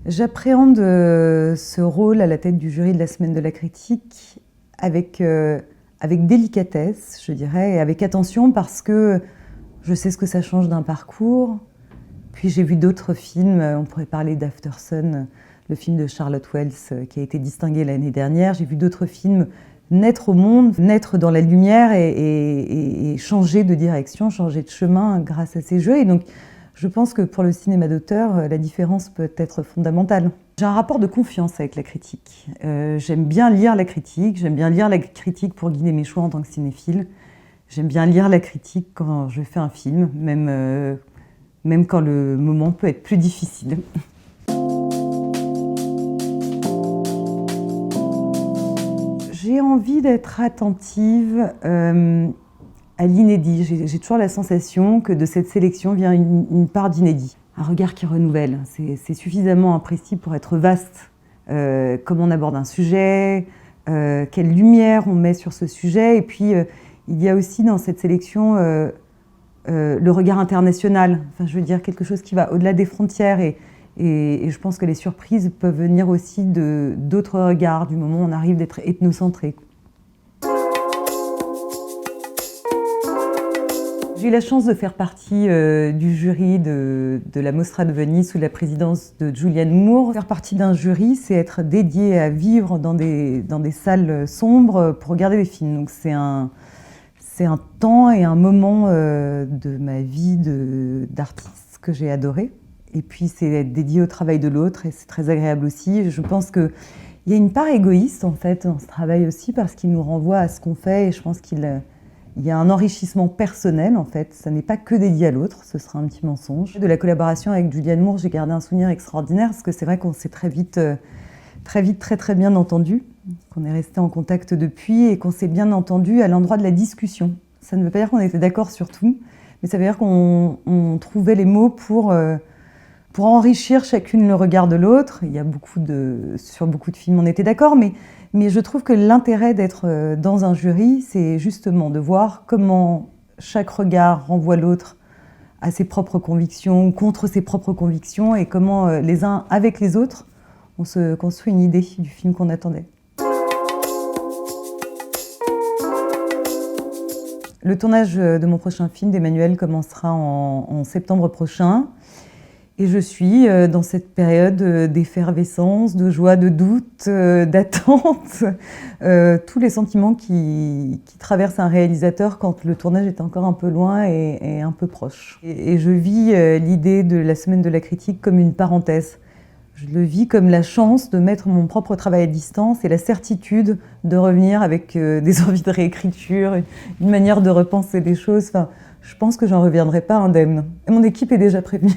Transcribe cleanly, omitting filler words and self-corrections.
J'appréhende ce rôle à la tête du jury de la Semaine de la Critique avec délicatesse, je dirais, et avec attention parce que je sais ce que ça change d'un parcours. Puis j'ai vu d'autres films, on pourrait parler d'Aftersun, le film de Charlotte Wells qui a été distingué l'année dernière. J'ai vu d'autres films naître au monde, naître dans la lumière et changer de direction, changer de chemin grâce à ces jeux. Et donc, je pense que pour le cinéma d'auteur, la différence peut être fondamentale. J'ai un rapport de confiance avec la critique. J'aime bien lire la critique, pour guider mes choix en tant que cinéphile. J'aime bien lire la critique quand je fais un film, même quand le moment peut être plus difficile. J'ai envie d'être attentive à l'inédit. J'ai toujours la sensation que de cette sélection vient une part d'inédit. Un regard qui renouvelle. C'est suffisamment imprécis pour être vaste. Comment on aborde un sujet, quelle lumière on met sur ce sujet. Et puis, il y a aussi dans cette sélection le regard international. Enfin, je veux dire quelque chose qui va au-delà des frontières. Et je pense que les surprises peuvent venir aussi d'autres regards, du moment où on arrive d'être ethnocentré. J'ai eu la chance de faire partie du jury de la Mostra de Venise sous la présidence de Julianne Moore. Faire partie d'un jury, c'est être dédié à vivre dans des salles sombres pour regarder des films. Donc c'est un temps et un moment de ma vie d'artiste que j'ai adoré. Et puis c'est être dédié au travail de l'autre et c'est très agréable aussi. Je pense qu'il y a une part égoïste en fait dans ce travail aussi parce qu'il nous renvoie à ce qu'on fait et je pense qu'il y a un enrichissement personnel en fait. Ça n'est pas que dédié à l'autre, ce serait un petit mensonge. De la collaboration avec Julianne Moore, j'ai gardé un souvenir extraordinaire parce que c'est vrai qu'on s'est très très bien entendu, qu'on est resté en contact depuis et qu'on s'est bien entendu à l'endroit de la discussion. Ça ne veut pas dire qu'on était d'accord sur tout, mais ça veut dire qu'on trouvait les mots pour enrichir chacune le regard de l'autre. Il y a sur beaucoup de films, on était d'accord, mais je trouve que l'intérêt d'être dans un jury, c'est justement de voir comment chaque regard renvoie l'autre à ses propres convictions, contre ses propres convictions, et comment les uns avec les autres, on se construit une idée du film qu'on attendait. Le tournage de mon prochain film, d'Emmanuel, commencera en septembre prochain. Et je suis dans cette période d'effervescence, de joie, de doute, d'attente, tous les sentiments qui traversent un réalisateur quand le tournage est encore un peu loin et un peu proche. Et je vis l'idée de la Semaine de la Critique comme une parenthèse. Je le vis comme la chance de mettre mon propre travail à distance et la certitude de revenir avec des envies de réécriture, une manière de repenser des choses. Enfin, je pense que j'en reviendrai pas indemne. Et mon équipe est déjà prévenue.